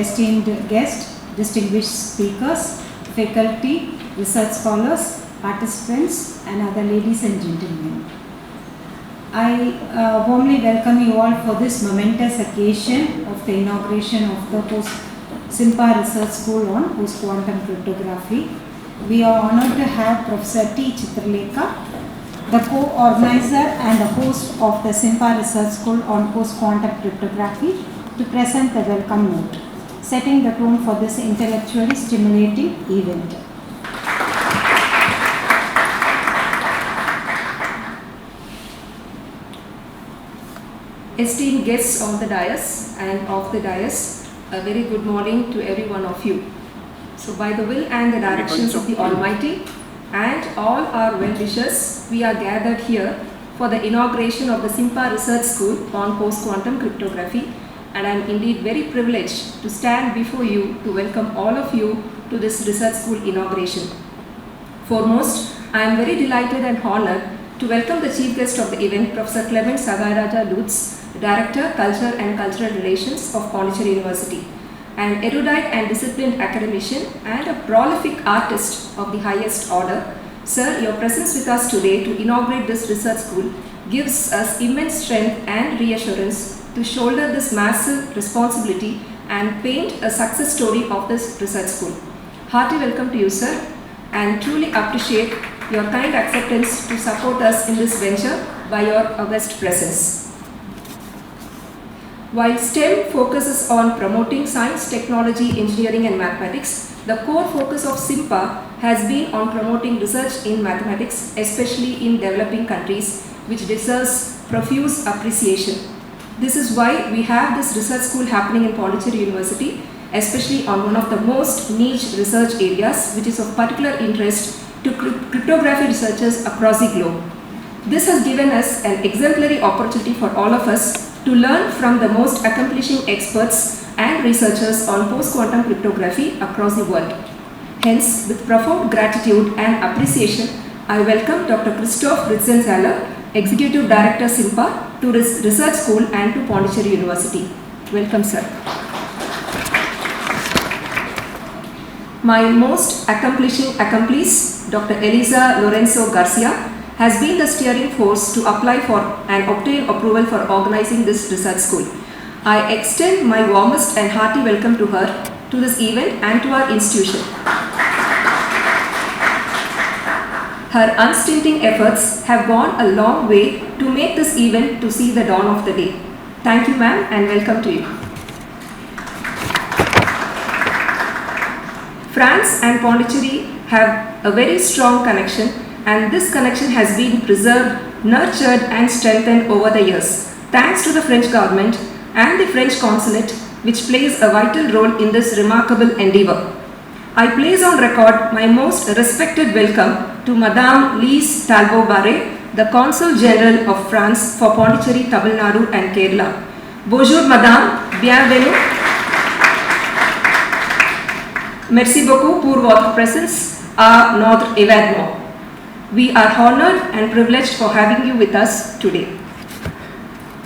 esteemed guests, distinguished speakers, faculty, research scholars, participants, and other ladies and gentlemen. I warmly welcome you all for this momentous occasion of the inauguration of the SIMPA Research School on Post-Quantum Cryptography. We are honored to have Professor T. Chitralekha, the co-organizer and the host of the SIMPA Research School on Post-Quantum Cryptography, to present the welcome note, setting the tone for this intellectually stimulating event. Esteemed guests on the dais and off the dais, a very good morning to every one of you. So by the will and the directions of the Almighty and all our well-wishers, we are gathered here for the inauguration of the SIMPA Research School on Post-Quantum Cryptography, and I am indeed very privileged to stand before you to welcome all of you to this research school inauguration. Foremost, I am very delighted and honored to welcome the chief guest of the event, Professor Clement Sagairaja Lutz, Director, Culture and Cultural Relations of Pondicherry University, an erudite and disciplined academician and a prolific artist of the highest order. Sir, your presence with us today to inaugurate this research school gives us immense strength and reassurance to shoulder this massive responsibility and paint a success story of this research school. Hearty welcome to you, sir, and truly appreciate your kind acceptance to support us in this venture by your august presence. While STEM focuses on promoting science, technology, engineering and mathematics, the core focus of SIMPA has been on promoting research in mathematics, especially in developing countries, which deserves profuse appreciation. This is why we have this research school happening in Pondicherry University, especially on one of the most niche research areas, which is of particular interest to cryptography researchers across the globe. This has given us an exemplary opportunity for all of us to learn from the most accomplishing experts and researchers on post-quantum cryptography across the world. Hence, with profound gratitude and appreciation, I welcome Dr. Christoph Ritzenzahler, Executive Director SIMPA, to this research school and to Pondicherry University. Welcome, sir. My most accomplishing accomplice, Dr. Elisa Lorenzo Garcia, has been the steering force to apply for and obtain approval for organizing this research school. I extend my warmest and hearty welcome to her, to this event and to our institution. Her unstinting efforts have gone a long way to make this event to see the dawn of the day. Thank you, ma'am, and welcome to you. France and Pondicherry have a very strong connection, and this connection has been preserved, nurtured and strengthened over the years, thanks to the French government and the French consulate, which plays a vital role in this remarkable endeavor. I place on record my most respected welcome to Madame Lise Talbot-Barré, the Consul General of France for Pondicherry, Tamil Nadu and Kerala. Bonjour Madame, bienvenue. Merci beaucoup pour votre présence à notre événement. We are honored and privileged for having you with us today.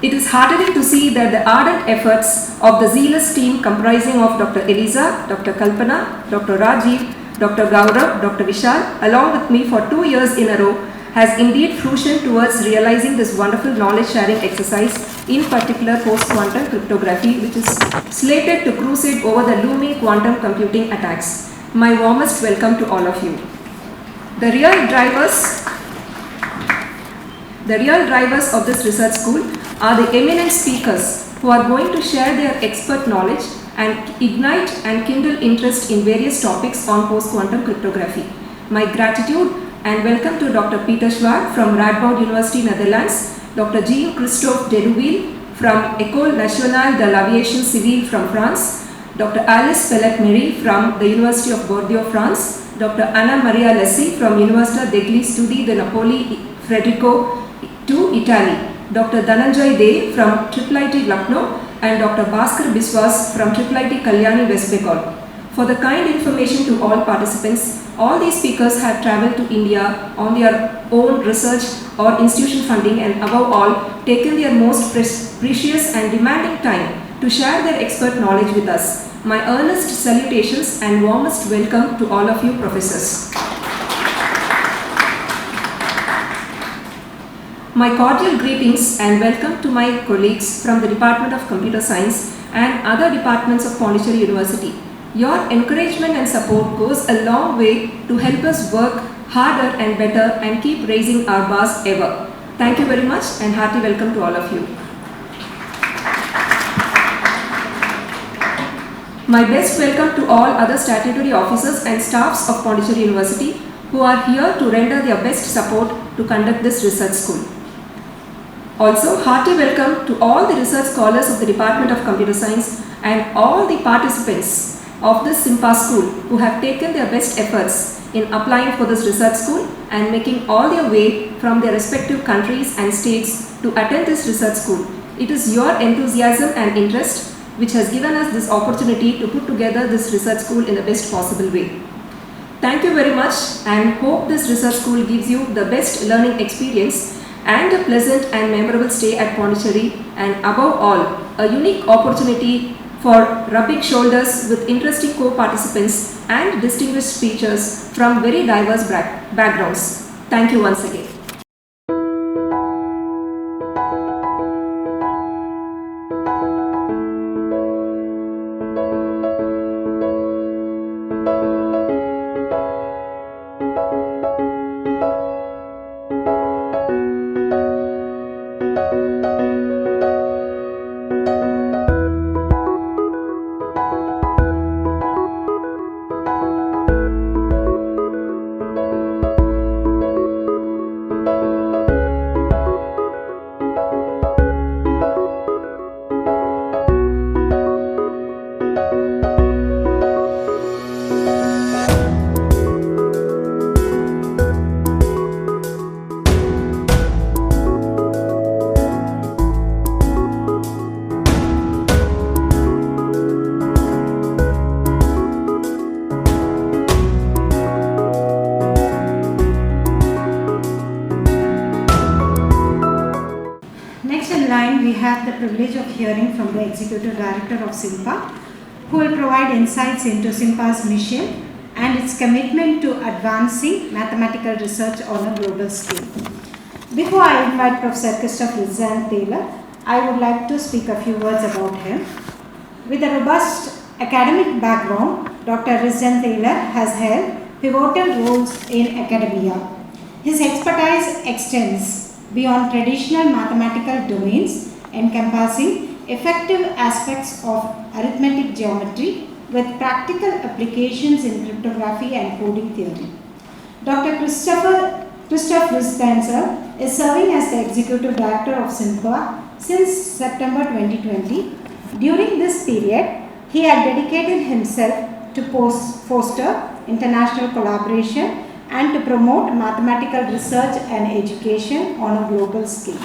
It is heartening to see that the ardent efforts of the zealous team comprising of Dr. Elisa, Dr. Kalpana, Dr. Rajiv, Dr. Gaurav, Dr. Vishal, along with me for 2 years in a row, has indeed fruition towards realizing this wonderful knowledge sharing exercise, in particular post-quantum cryptography, which is slated to crusade over the looming quantum computing attacks. My warmest welcome to all of you. The real drivers of this research school are the eminent speakers who are going to share their expert knowledge and ignite and kindle interest in various topics on post-quantum cryptography. My gratitude and welcome to Dr. Peter Schwab from Radboud University, Netherlands, Dr. Jean-Christophe Derouville from École Nationale de l'Aviation Civile from France, Dr. Alice Pellet-Méry from the University of Bordeaux, France, Dr. Anna Maria Lessi from Università degli Studi di Napoli, Federico II, Italy, Dr. Dhananjay De from IIIT Lucknow, and Dr. Bhaskar Biswas from IIIT Kalyani, West Bengal. For the kind information to all participants, all these speakers have travelled to India on their own research or institution funding, and above all, taken their most precious and demanding time to share their expert knowledge with us. my earnest salutations and warmest welcome to all of you professors. My cordial greetings and welcome to my colleagues from the Department of Computer Science and other departments of Pondicherry University. Your encouragement and support goes a long way to help us work harder and better and keep raising our bars ever. Thank you very much and hearty welcome to all of you. My best welcome to all other statutory officers and staffs of Pondicherry University who are here to render their best support to conduct this research school. Also, hearty welcome to all the research scholars of the Department of Computer Science and all the participants of this SIMPA school who have taken their best efforts in applying for this research school and making all their way from their respective countries and states to attend this research school. It is your enthusiasm and interest which has given us this opportunity to put together this research school in the best possible way. Thank you very much and hope this research school gives you the best learning experience and a pleasant and memorable stay at Pondicherry, and above all, a unique opportunity for rubbing shoulders with interesting co-participants and distinguished speakers from very diverse backgrounds. Thank you once again. We have the privilege of hearing from the Executive Director of SIMPA, who will provide insights into SIMPA's mission and its commitment to advancing mathematical research on a global scale. Before I invite Professor Christopher Taylor, I would like to speak a few words about him. With a robust academic background, Dr. Rizwan Taylor has held pivotal roles in academia. His expertise extends beyond traditional mathematical domains, encompassing effective aspects of arithmetic geometry with practical applications in cryptography and coding theory. Dr. Christopher Rizwan is serving as the Executive Director of SIMPA since September 2020. During this period, he had dedicated himself to foster international collaboration and to promote mathematical research and education on a global scale.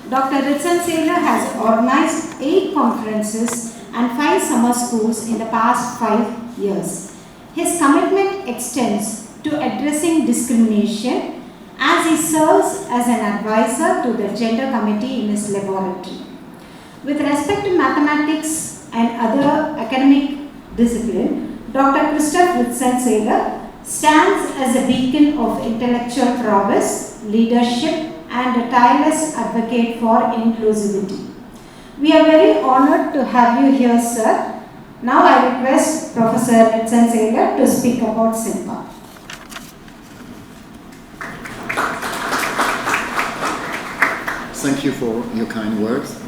Dr. Rizwan Taylor has organized 8 conferences and 5 summer schools in the past 5 years. His commitment extends to addressing discrimination as he serves as an advisor to the Gender Committee in his laboratory. With respect to mathematics and other academic discipline, Dr. Christopher Rizwan stands as a beacon of intellectual prowess, leadership, and a tireless advocate for inclusivity. We are very honored to have you here, sir. Now I request Professor Rizwan to speak about SIMPA. Thank you for your kind words.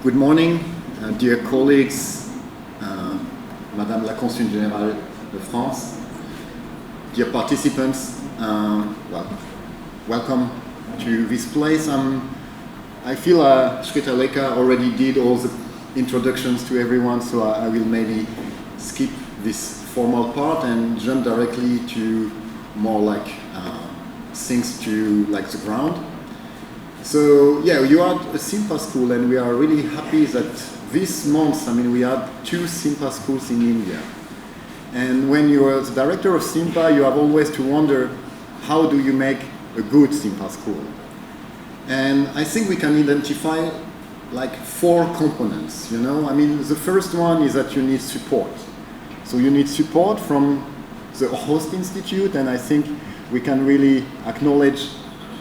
Good morning, dear colleagues, Madame la Consul Générale de France, dear participants, welcome to this place. I feel Shrita Lekha already did all the introductions to everyone, so I will maybe skip this formal part and jump directly to more like things to like the ground. So yeah, you are a SIMPA school, and we are really happy that this month, we had 2 SIMPA schools in India. And when you are the director of SIMPA, you have always to wonder, how do you make a good SIMPA school? And I think we can identify like 4 components, you know. I mean, the first one is that you need support. So you need support from the host institute, and I think we can really acknowledge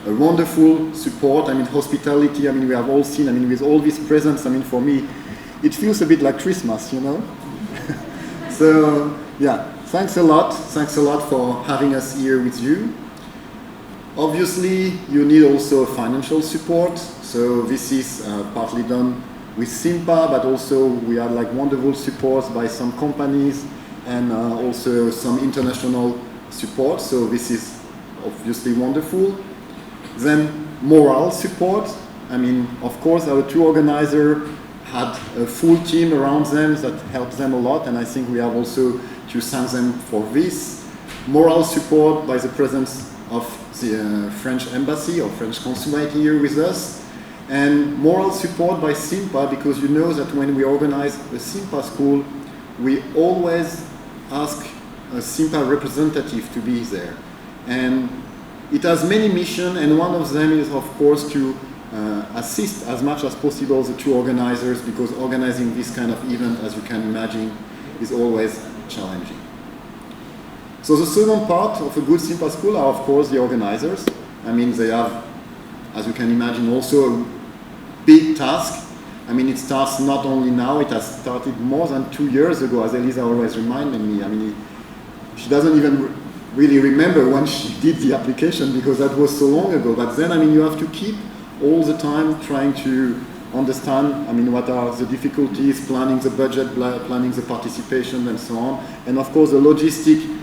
a wonderful support. I mean, hospitality, I mean, we have all seen, I mean, with all these presents, I mean, for me, it feels a bit like Christmas, you know. So, yeah, thanks a lot for having us here with you. Obviously, you need also financial support. So this is partly done with SIMPA, but also we had like wonderful supports by some companies and also some international support. So this is obviously wonderful. Then moral support. I mean, of course, our 2 organizers had a full team around them that helped them a lot, and I think we have also to thank them for this. Moral support by the presence of the French embassy or French consulate here with us, and moral support by SIMPA, because you know that when we organize a SIMPA school, we always ask a SIMPA representative to be there. And it has many missions, and one of them is, of course, to assist as much as possible the 2 organizers, because organizing this kind of event, as you can imagine, is always challenging. So the second part of a good SIMPA school are, of course, the organizers. I mean, they have, as you can imagine, also a big task. I mean, it starts not only now, it has started more than 2 years ago, as Elisa always reminded me. I mean, she doesn't even really remember when she did the application, because that was so long ago. But then, I mean, you have to keep all the time trying to understand, I mean, what are the difficulties, planning the budget, planning the participation, and so on. And of course, the logistic,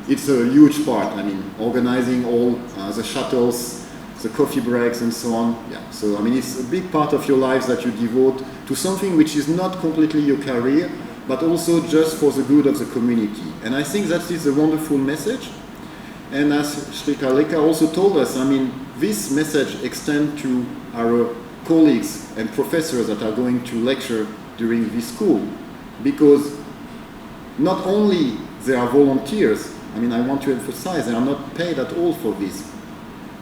it's a huge part. I mean, organizing all the shuttles, the coffee breaks, and so on. Yeah. So, I mean, it's a big part of your lives that you devote to something which is not completely your career, but also just for the good of the community. And I think that is a wonderful message. And as Shrika Leka also told us, I mean, this message extends to our colleagues and professors that are going to lecture during this school, because not only they are volunteers, I mean, I want to emphasize, they are not paid at all for this,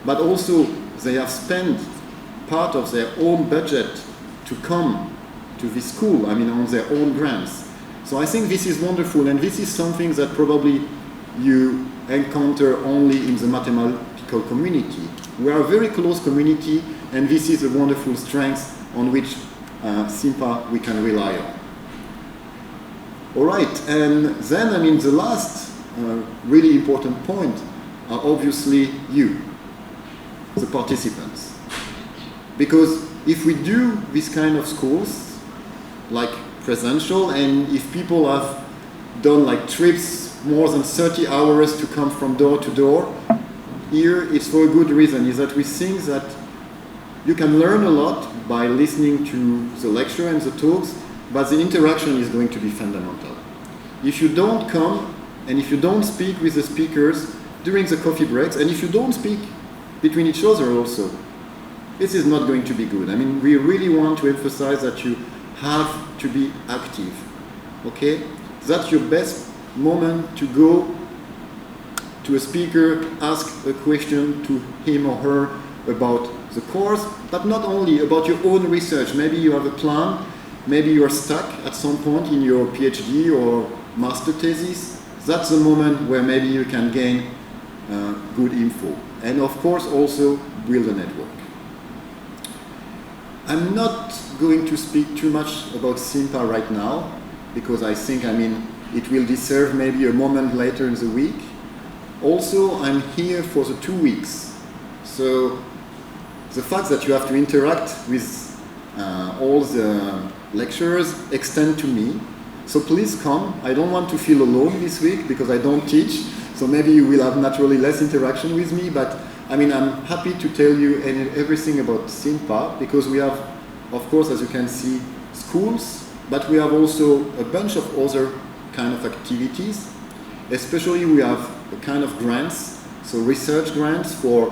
but also they have spent part of their own budget to come to this school, I mean, on their own grants. So I think this is wonderful, and this is something that probably you encounter only in the mathematical community. We are a very close community, and this is a wonderful strength on which SIMPA we can rely on. All right, and then, I mean, the last really important point are obviously you, the participants. Because if we do this kind of schools, like presential, and if people have done like trips more than 30 hours to come from door to door, here it's for a good reason, is that we think that you can learn a lot by listening to the lecture and the talks, but the interaction is going to be fundamental. If you don't come, and if you don't speak with the speakers during the coffee breaks, and if you don't speak between each other also, this is not going to be good. I mean, we really want to emphasize that you have to be active, okay? That's your best moment to go to a speaker, ask a question to him or her about the course, but not only about your own research. Maybe you have a plan, maybe you are stuck at some point in your PhD or master thesis. That's the moment where maybe you can gain good info. And of course also build a network. I'm not going to speak too much about SIMPA right now, because I think, I mean, it will deserve maybe a moment later in the week. Also, I'm here for the 2 weeks. So the fact that you have to interact with all the lecturers extend to me. So please come. I don't want to feel alone this week because I don't teach. So maybe you will have naturally less interaction with me, but I mean, I'm happy to tell you everything about SIMPA, because we have, of course, as you can see, schools, but we have also a bunch of other kind of activities. Especially we have a kind of grants, so research grants for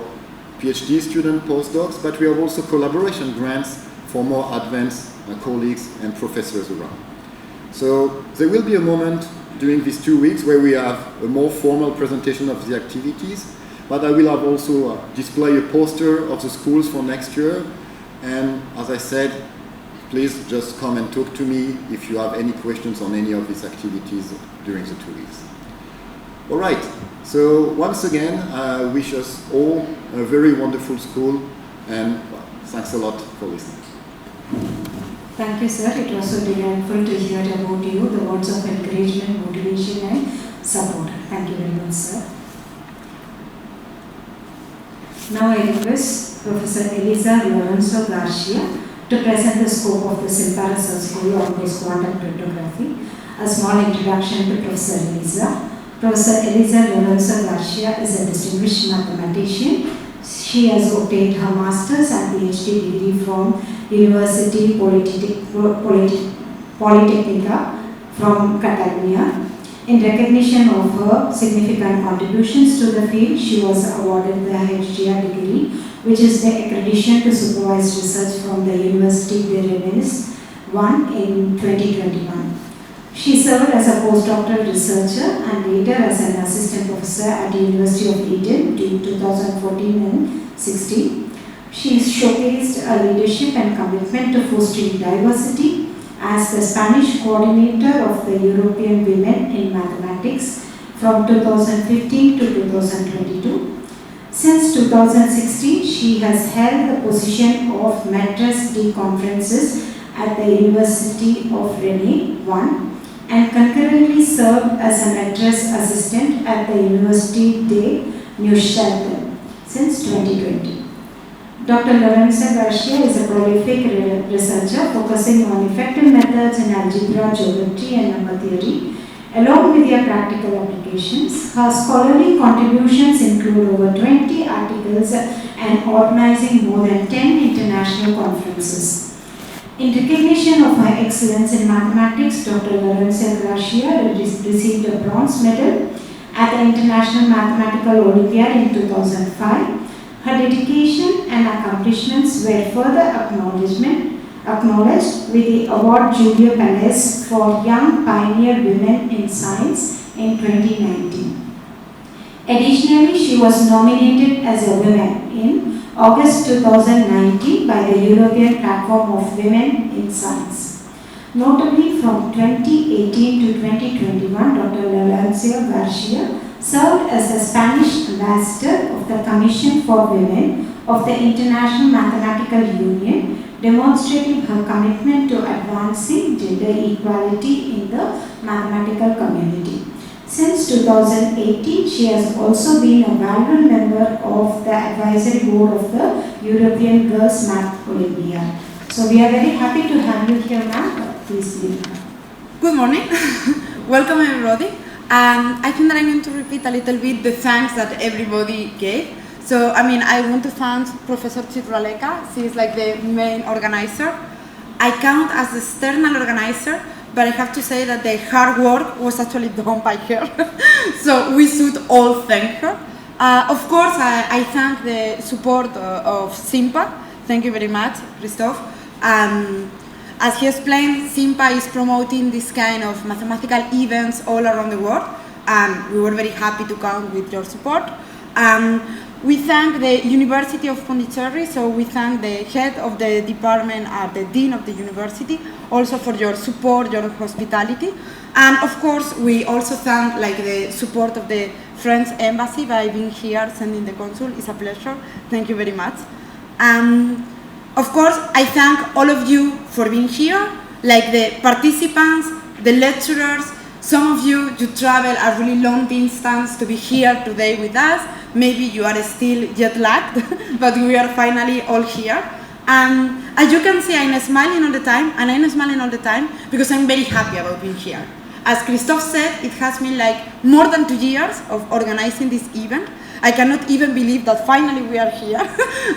PhD student postdocs, but we have also collaboration grants for more advanced colleagues and professors around. So there will be a moment during these 2 weeks where we have a more formal presentation of the activities, but I will have also display a poster of the schools for next year. And as I said, please just come and talk to me if you have any questions on any of these activities during the 2 weeks. All right, so once again, I wish us all a very wonderful school, and thanks a lot for listening. Thank you, sir. It was so delightful to hear about you, the words of encouragement, motivation and support. Thank you very much, sir. Now I request Professor Elisa Lorenzo Garcia to present the scope of the SIMPA Research School on Post-Quantum Cryptography. A small introduction to Professor Elisa. Professor Elisa Lorenzo Garcia is a distinguished mathematician. She has obtained her master's and PhD degree from University Politecnica from Catalonia. In recognition of her significant contributions to the field, she was awarded the HGR degree, which is the accreditation to supervise research from the University de Rennes 1 in 2021. She served as a postdoctoral researcher and later as an assistant professor at the University of Eden in 2014 and 16. She showcased a leadership and commitment to fostering diversity as the Spanish coordinator of the European Women in Mathematics from 2015 to 2022. Since 2016, she has held the position of Maîtresse de Conferences at the University of Rennes 1 and concurrently served as a Maîtresse assistant at the University de Neuchâtel since 2020. Dr. Lorenzo Garcia is a prolific researcher focusing on effective methods in algebra, geometry and number theory, along with their practical applications. Her scholarly contributions include over 20 articles and organizing more than 10 international conferences. In recognition of her excellence in mathematics, Dr. Lorenzo Garcia received a bronze medal at the International Mathematical Olympiad in 2005. Her dedication and accomplishments were further acknowledged with the award Julia Pérez for Young Pioneer Women in Science in 2019. Additionally, she was nominated as a woman in August 2019 by the European Platform of Women in Science. Notably, from 2018 to 2021, Dr. Lorenzo Garcia served as the Spanish ambassador of the Commission for Women of the International Mathematical Union, demonstrating her commitment to advancing gender equality in the mathematical community. Since 2018, she has also been a valued member of the advisory board of the European Girls Math Olympiad. So we are very happy to have you here, ma'am. Please begin. Good morning. Welcome everybody. I think that I'm going to repeat a little bit the thanks that everybody gave. So, I want to thank Professor Citraleka. She is like the main organizer. I count as the external organizer, but I have to say that the hard work was actually done by her. So we should all thank her. Of course, I thank the support of SIMPA. Thank you very much, Christophe. As he explained, SIMPA is promoting this kind of mathematical events all around the world, and we were very happy to count with your support. We thank the University of Pondicherry, so we thank the head of the department and the dean of the university, also for your support, your hospitality. And of course, we also thank the support of the French embassy by being here, sending the consul. It's a pleasure. Thank you very much. Of course, I thank all of you for being here, like the participants, the lecturers. Some of you travel a really long distance to be here today with us. Maybe you are still jet lagged, but we are finally all here. As you can see, I'm smiling all the time, and I'm smiling all the time because I'm very happy about being here. As Christophe said, it has been more than 2 years of organizing this event. I cannot even believe that finally we are here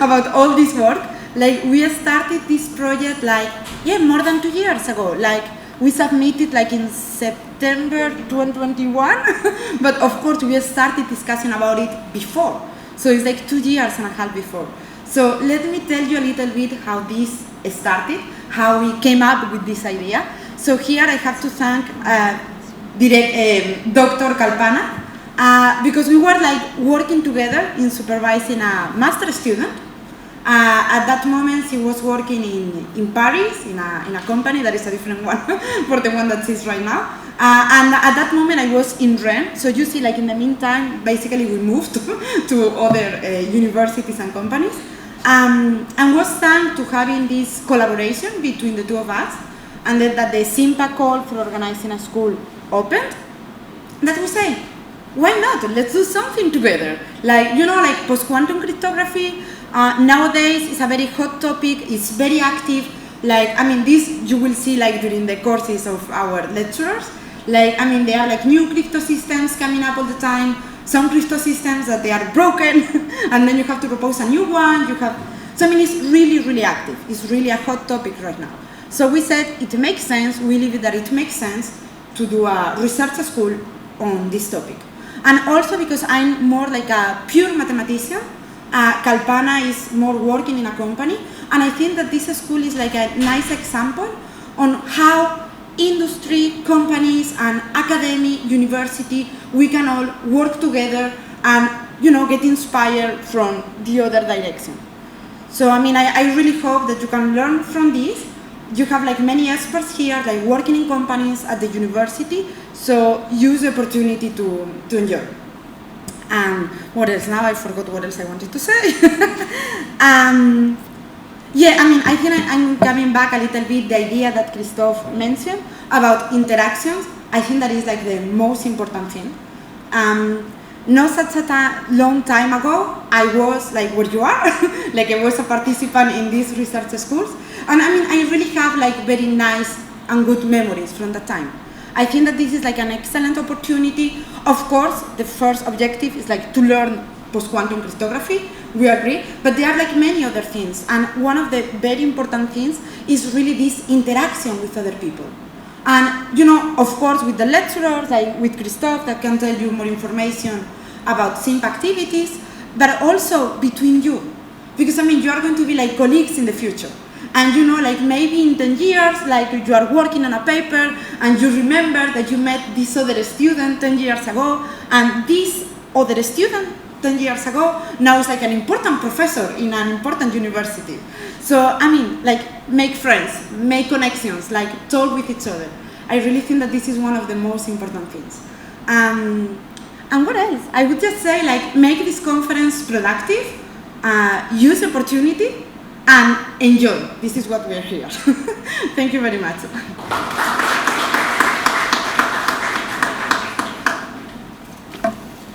about all this work. We started this project more than 2 years ago. We submitted in September 2021, but of course we started discussing about it before. So it's 2 years and a half before. So let me tell you a little bit how this started, how we came up with this idea. So here I have to thank Dr. Kalpana, because we were working together in supervising a master student. At that moment, he was working in Paris in a company that is a different one for the one that he's right now. And at that moment, I was in Rennes. So you see, like in the meantime, basically we moved to other universities and companies. And was time to having this collaboration between the two of us, and then that the SIMPA call for organizing a school opened. That we say, why not? Let's do something together. Like, you know, like post-quantum cryptography, nowadays is a very hot topic, it's very active. Like, I mean, this you will see like during the courses of our lecturers. Like, I mean, there are like new crypto systems coming up all the time, some crypto systems that they are broken, and then you have to propose a new one, so I mean, it's really, really active. It's really a hot topic right now. So we said it makes sense, we believe that it makes sense to do a research school on this topic. And also because I'm more like a pure mathematician, Kalpana is more working in a company, and I think that this school is like a nice example on how industry, companies, and academy, university, we can all work together and, you know, get inspired from the other direction. So, I mean, I really hope that you can learn from this. You have like many experts here, like working in companies at the university, so use the opportunity to enjoy. What else? Now I forgot what else I wanted to say. Yeah, I mean, I think I'm coming back a little bit, the idea that Christophe mentioned about interactions. I think that is like the most important thing. Not such a long time ago, I was like where you are, like I was a participant in these research schools. And I mean, I really have like very nice and good memories from that time. I think that this is like an excellent opportunity. Of course, the first objective is like to learn post-quantum cryptography, we agree, but there are like many other things. And one of the very important things is really this interaction with other people. And, you know, of course, with the lecturers, like with Christophe, that can tell you more information about SIMP activities, but also between you. Because, I mean, you are going to be like colleagues in the future. And, you know, like maybe in 10 years, like you are working on a paper and you remember that you met this other student 10 years ago, and this other student 10 years ago now is like an important professor in an important university. So, I mean, like make friends, make connections, like talk with each other. I really think that this is one of the most important things. And what else? I would just say, like, make this conference productive, use the opportunity, and enjoy. This is what we are here. Thank you very much.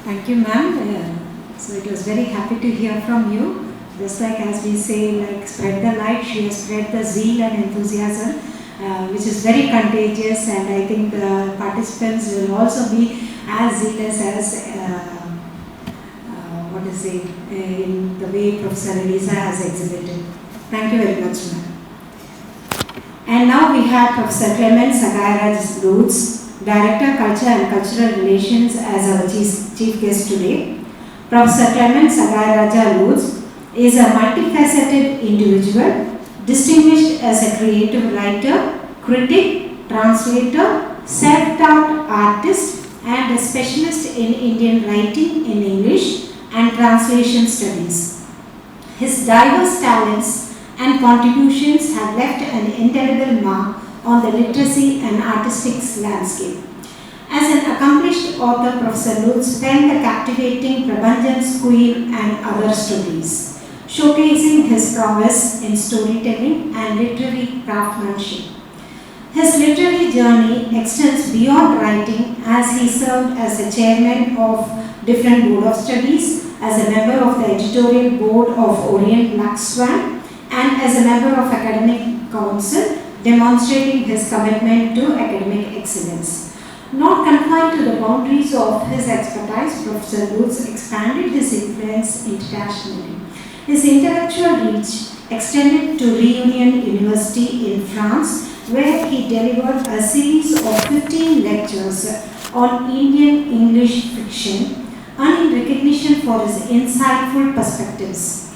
Thank you, ma'am. So it was very happy to hear from you. Just like as we say, like spread the light, she has spread the zeal and enthusiasm, which is very contagious, and I think the participants will also be as zealous as in the way Professor Elisa has exhibited. Thank you very much, ma'am. And now we have Professor Clement Sagairaj Lutz, Director, Culture and Cultural Relations, as our chief guest today. Professor Clement Sagairaj Lutz is a multifaceted individual, distinguished as a creative writer, critic, translator, self-taught artist, and a specialist in Indian writing in English and translation studies. His diverse talents and contributions have left an indelible mark on the literacy and artistic landscape. As an accomplished author, Professor Lutz penned the captivating Prabhanjan Squeal and other stories, showcasing his prowess in storytelling and literary craftsmanship. His literary journey extends beyond writing, as he served as the chairman of different board of studies, as a member of the editorial board of Orient Lux Swan, and as a member of academic council, demonstrating his commitment to academic excellence. Not confined to the boundaries of his expertise, Professor Lutz expanded his influence internationally. His intellectual reach extended to Réunion University in France, where he delivered a series of 15 lectures on Indian English fiction, earning recognition for his insightful perspectives.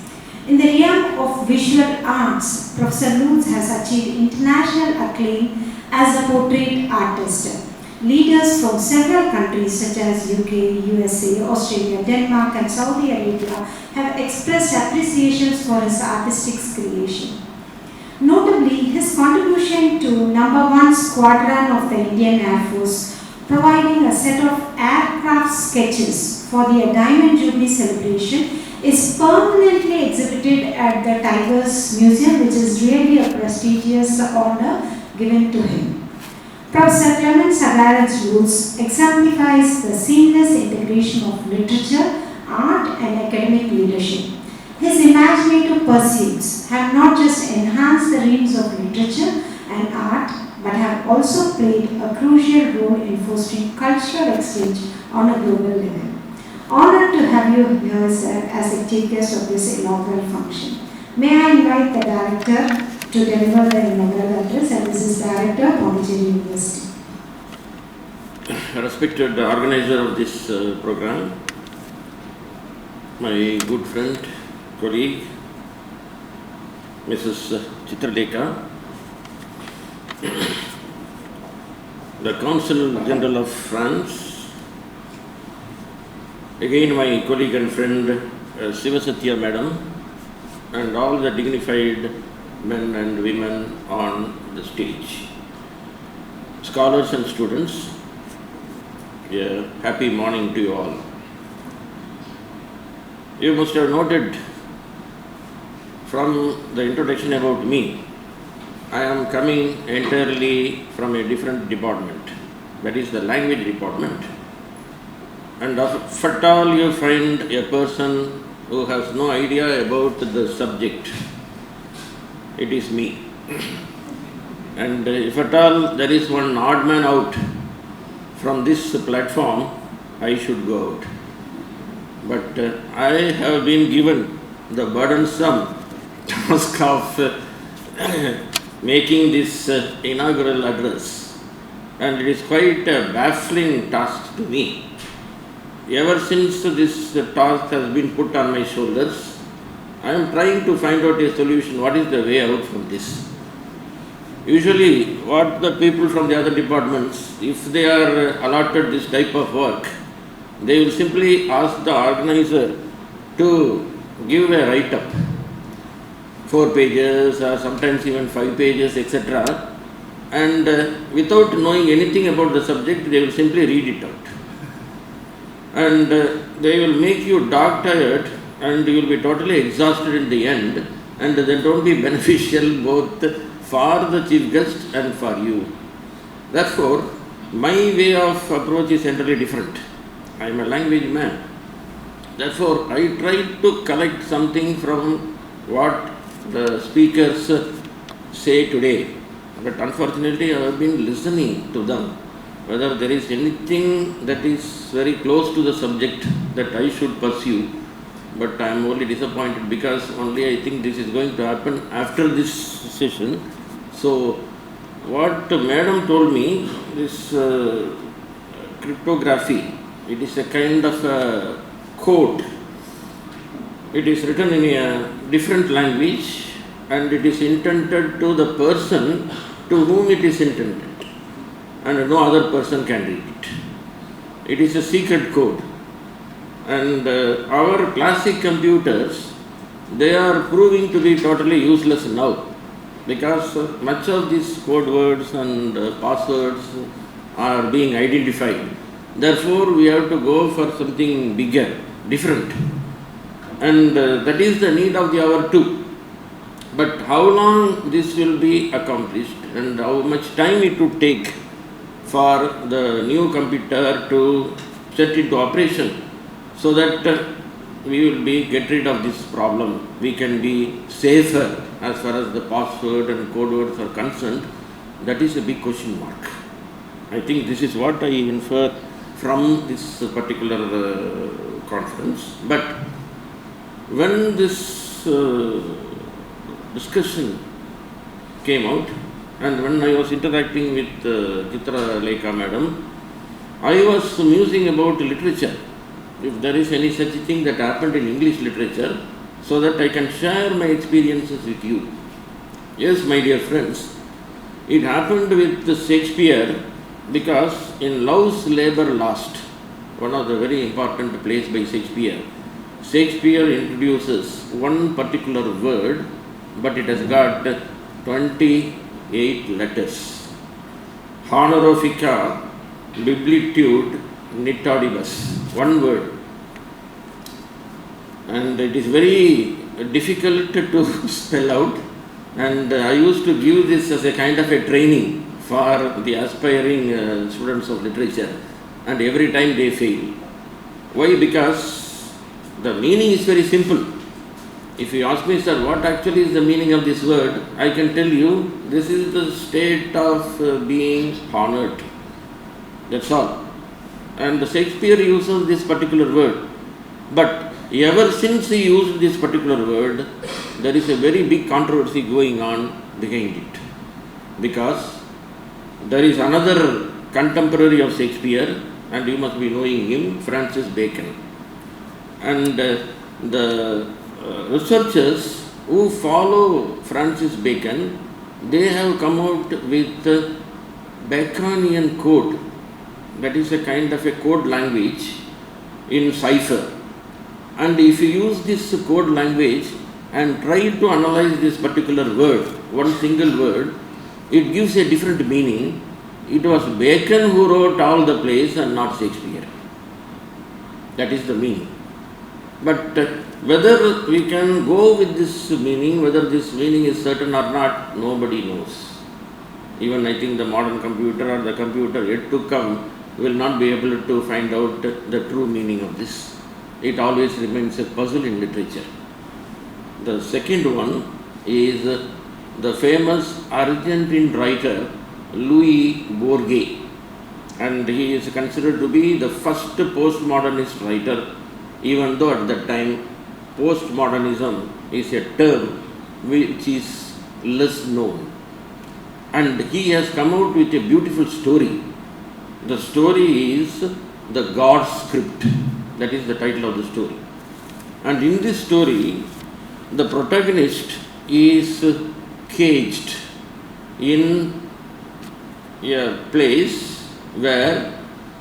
In the realm of visual arts, Professor Lutz has achieved international acclaim as a portrait artist. Leaders from several countries such as UK, USA, Australia, Denmark and Saudi Arabia have expressed appreciations for his artistic creation. Notably, his contribution to #1 Squadron of the Indian Air Force, providing a set of aircraft sketches for the Diamond Jubilee celebration, is permanently exhibited at the Tigers Museum, which is really a prestigious honor given to him. Professor Clement Sagarad's rules exemplifies the seamless integration of literature, art and academic leadership. His imaginative pursuits have not just enhanced the realms of literature and art, but have also played a crucial role in fostering cultural exchange on a global level. Honored to have you here, sir, as the chief guest of this inaugural function. May I invite the director to deliver the inaugural address, and this is Director, Pondicherry University. Respected organizer of this program, my good friend, colleague, Mrs. Chitraleka, the Consul General of France, again my colleague and friend Sivasatya Madam, and all the dignified men and women on the stage, scholars and students, a happy morning to you all. You must have noted from the introduction about me, I am coming entirely from a different department, that is the language department. And if at all you find a person who has no idea about the subject, it is me. And if at all there is one odd man out from this platform, I should go out. But I have been given the burdensome task of making this inaugural address, and it is quite a baffling task to me. Ever since this task has been put on my shoulders, I am trying to find out a solution. What is the way out from this? Usually, what the people from the other departments, if they are allotted this type of work, they will simply ask the organizer to give a write-up, 4 pages or sometimes even 5 pages, etc. And without knowing anything about the subject, they will simply read it out. And they will make you dog tired, and you will be totally exhausted in the end, and that won't be beneficial both for the chief guest and for you. Therefore, my way of approach is entirely different. I am a language man. Therefore, I try to collect something from what the speakers say today. But unfortunately, I have been listening to them, whether there is anything that is very close to the subject that I should pursue. But I am only disappointed because only I think this is going to happen after this session. So, what Madam told me, this cryptography, it is a kind of a code. It is written in a different language and it is intended to the person to whom it is intended, and no other person can read it. It is a secret code. And our classic computers, they are proving to be totally useless now, because much of these code words and passwords are being identified. Therefore, we have to go for something bigger, different. And that is the need of the hour too. But how long this will be accomplished and how much time it would take for the new computer to set into operation, so that we will get rid of this problem. We can be safer as far as the password and code words are concerned. That is a big question mark. I think this is what I infer from this particular conference. But when this discussion came out, and when I was interacting with Chitraleka Madam, I was musing about literature. If there is any such thing that happened in English literature, so that I can share my experiences with you. Yes, my dear friends, it happened with Shakespeare because in Love's Labour Lost, one of the very important plays by Shakespeare, Shakespeare introduces one particular word, but it has got 28 letters. Honorifica biblitude nitodibus, one word. And it is very difficult to spell out, and I used to give this as a kind of a training for the aspiring students of literature, and every time they fail. Why? Because the meaning is very simple. If you ask me, sir, what actually is the meaning of this word, I can tell you, this is the state of being honored. That's all. And Shakespeare uses this particular word. But ever since he used this particular word, there is a very big controversy going on behind it. Because there is another contemporary of Shakespeare, and you must be knowing him, Francis Bacon. And the researchers who follow Francis Bacon, they have come out with Baconian code. That is a kind of a code language in cipher. And if you use this code language and try to analyze this particular word, one single word, it gives a different meaning. It was Bacon who wrote all the plays and not Shakespeare. That is the meaning. But whether we can go with this meaning, whether this meaning is certain or not, nobody knows. Even I think the modern computer or the computer yet to come will not be able to find out the true meaning of this. It always remains a puzzle in literature. The second one is the famous Argentine writer Louis Borges, and he is considered to be the first postmodernist writer, even though at that time postmodernism is a term which is less known. And he has come out with a beautiful story. The story is The God's Script. That is the title of the story. And in this story, the protagonist is caged in a place where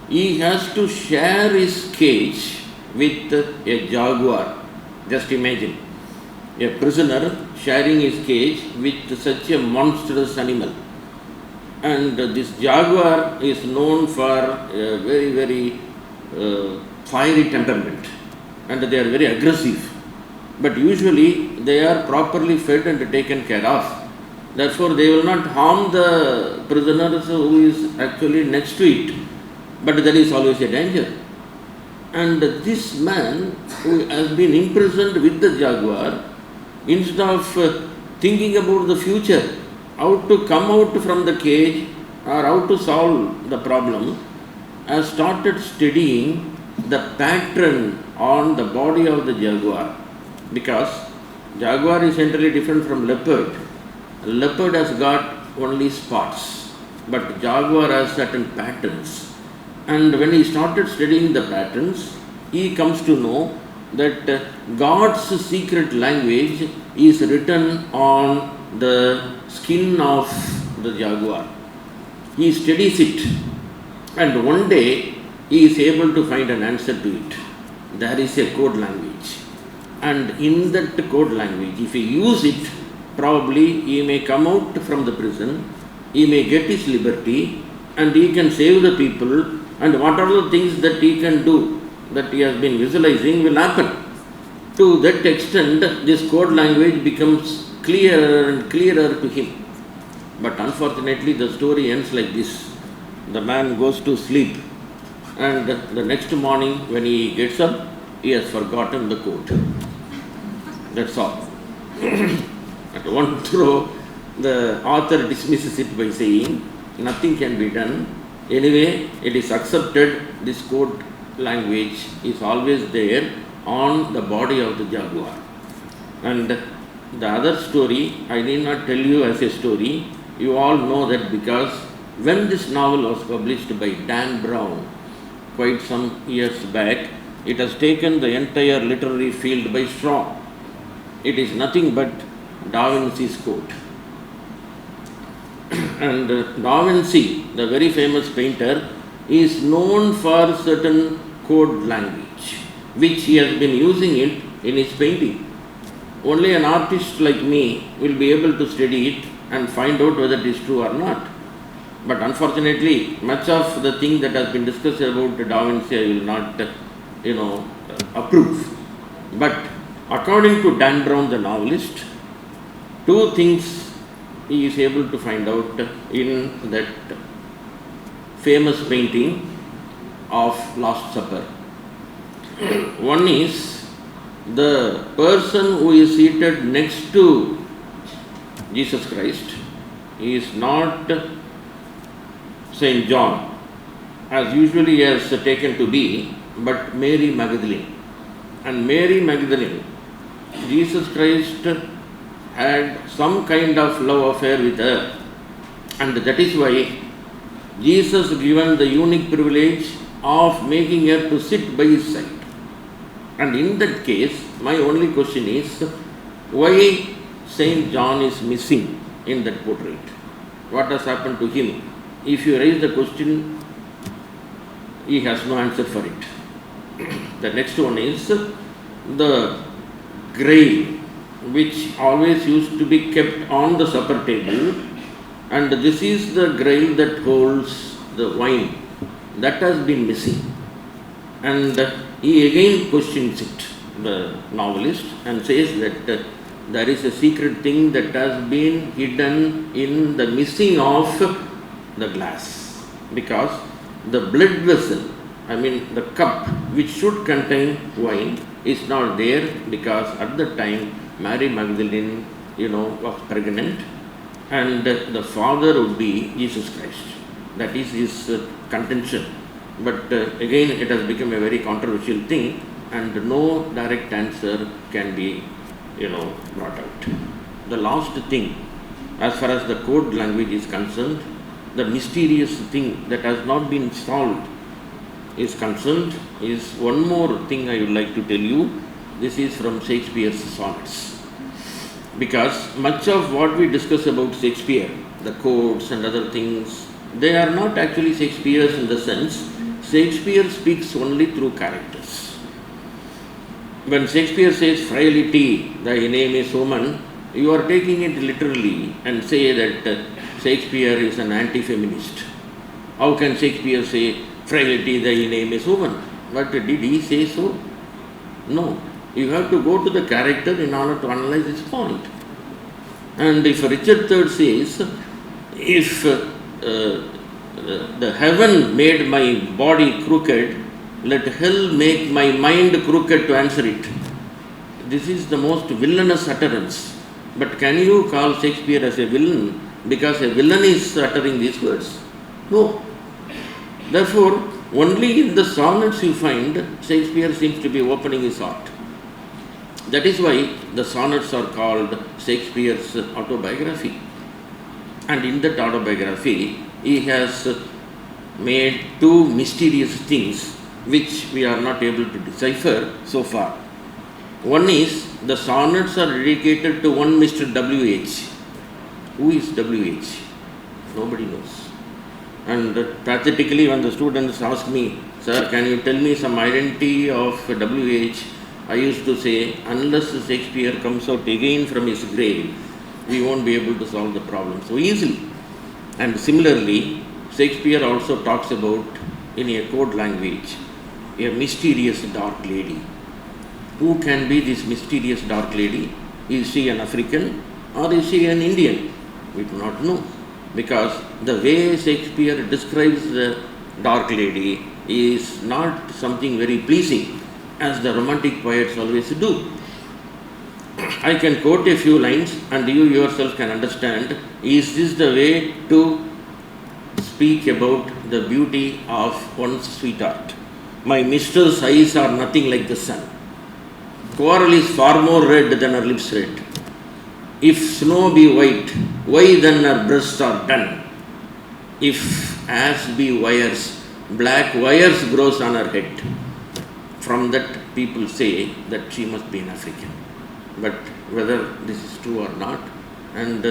he has to share his cage with a jaguar. Just imagine, a prisoner sharing his cage with such a monstrous animal. And this jaguar is known for a very, very fiery temperament, and they are very aggressive. But usually they are properly fed and taken care of. Therefore, they will not harm the prisoners who is actually next to it. But there is always a danger. And this man who has been imprisoned with the jaguar, instead of thinking about the future, how to come out from the cage or how to solve the problem, has started studying the pattern on the body of the jaguar. Because jaguar is entirely different from leopard. Leopard has got only spots, but jaguar has certain patterns. And when he started studying the patterns, he comes to know that God's secret language is written on the skin of the jaguar. He studies it, and one day he is able to find an answer to it. There is a code language, and in that code language, if he use it, probably he may come out from the prison, he may get his liberty, and he can save the people, and whatever the things that he can do, that he has been visualizing, will happen. To that extent, this code language becomes clearer and clearer to him. But unfortunately, the story ends like this. The man goes to sleep, and the next morning when he gets up, he has forgotten the code. That's all. At one throw, the author dismisses it by saying, nothing can be done. Anyway, it is accepted, this code language is always there on the body of the jaguar. And the other story, I need not tell you as a story, you all know that because when this novel was published by Dan Brown quite some years back, it has taken the entire literary field by storm. It is nothing but Da Vinci's code. And Da Vinci the very famous painter, is known for certain code language, which he has been using it in his painting. Only an artist like me will be able to study it and find out whether it is true or not. But unfortunately, much of the thing that has been discussed about Da Vinci, I will not, approve. But according to Dan Brown, the novelist, two things he is able to find out in that famous painting of Last Supper. One is the person who is seated next to Jesus Christ is not Saint John, as usually he has taken to be, but Mary Magdalene. And Mary Magdalene, Jesus Christ had some kind of love affair with her, and that is why Jesus given the unique privilege of making her to sit by his side. And in that case, my only question is, why Saint John is missing in that portrait? What has happened to him? If you raise the question, he has no answer for it. The next one is the grail, which always used to be kept on the supper table, and this is the grail that holds the wine. That has been missing. And he again questions it, the novelist, and says that there is a secret thing that has been hidden in the missing of the glass, because the blood vessel, the cup which should contain wine, is not there, because at the time Mary Magdalene, was pregnant, and the father would be Jesus Christ. That is his contention. But again, it has become a very controversial thing, and no direct answer can be, brought out. The last thing, as far as the code language is concerned, the mysterious thing that has not been solved is concerned, is one more thing I would like to tell you. This is from Shakespeare's sonnets. Because much of what we discuss about Shakespeare, the codes and other things, they are not actually Shakespeare's in the sense, Shakespeare speaks only through characters. When Shakespeare says frailty, thy name is woman, you are taking it literally and say that Shakespeare is an anti-feminist. How can Shakespeare say frailty, thy name is woman? But did he say so? No. You have to go to the character in order to analyze his point. And if Richard III says, if the heaven made my body crooked, let hell make my mind crooked to answer it. This is the most villainous utterance. But can you call Shakespeare as a villain because a villain is uttering these words? No. Therefore, only in the sonnets you find Shakespeare seems to be opening his heart. That is why the sonnets are called Shakespeare's autobiography. And in that autobiography, he has made two mysterious things which we are not able to decipher so far. One is, the sonnets are dedicated to one Mr. W.H. Who is W.H.? Nobody knows. And pathetically, when the students ask me, sir, can you tell me some identity of W.H.? I used to say, unless Shakespeare comes out again from his grave, we won't be able to solve the problem so easily. And similarly, Shakespeare also talks about, in a code language, a mysterious dark lady. Who can be this mysterious dark lady? Is she an African or is she an Indian? We do not know, because the way Shakespeare describes the dark lady is not something very pleasing, as the romantic poets always do. I can quote a few lines and you yourself can understand, is this the way to speak about the beauty of one's sweetheart? My mistress' eyes are nothing like the sun. Coral is far more red than her lips red. If snow be white, why then her breasts are dun? If ash be wires, black wires grows on her head. From that people say that she must be an African. But whether this is true or not, and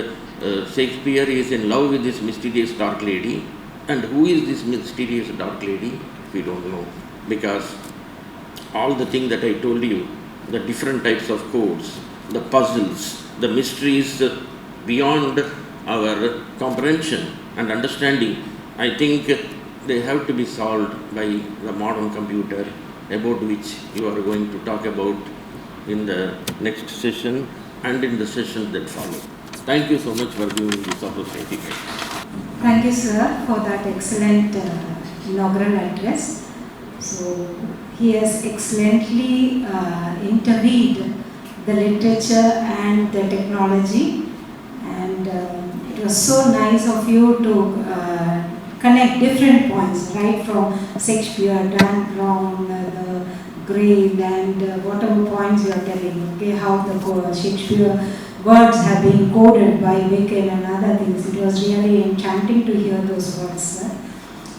Shakespeare is in love with this mysterious dark lady, And who is this mysterious dark lady? We don't know. Because all the things that I told you, the different types of codes, the puzzles, the mysteries beyond our comprehension and understanding, I think they have to be solved by the modern computer, about which you are going to talk about in the next session and in the sessions that follow. Thank you so much for giving this opportunity. Thank you, sir, for that excellent inaugural address. So, he has excellently interweaved the literature and the technology, and it was so nice of you to connect different points, right from Shakespeare, Dan Brown, the grave, and whatever points you are telling, okay, how the Shakespeare words have been coded by Wicked and other things. It was really enchanting to hear those words, sir.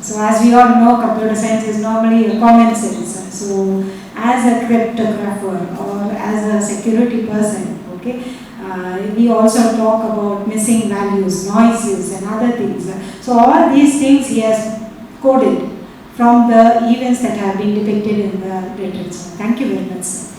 So as we all know, computer science is normally a common sense. So as a cryptographer or as a security person, okay, we also talk about missing values, noises and other things. So all these things he has coded from the events that have been depicted in the literature. Thank you very much, sir.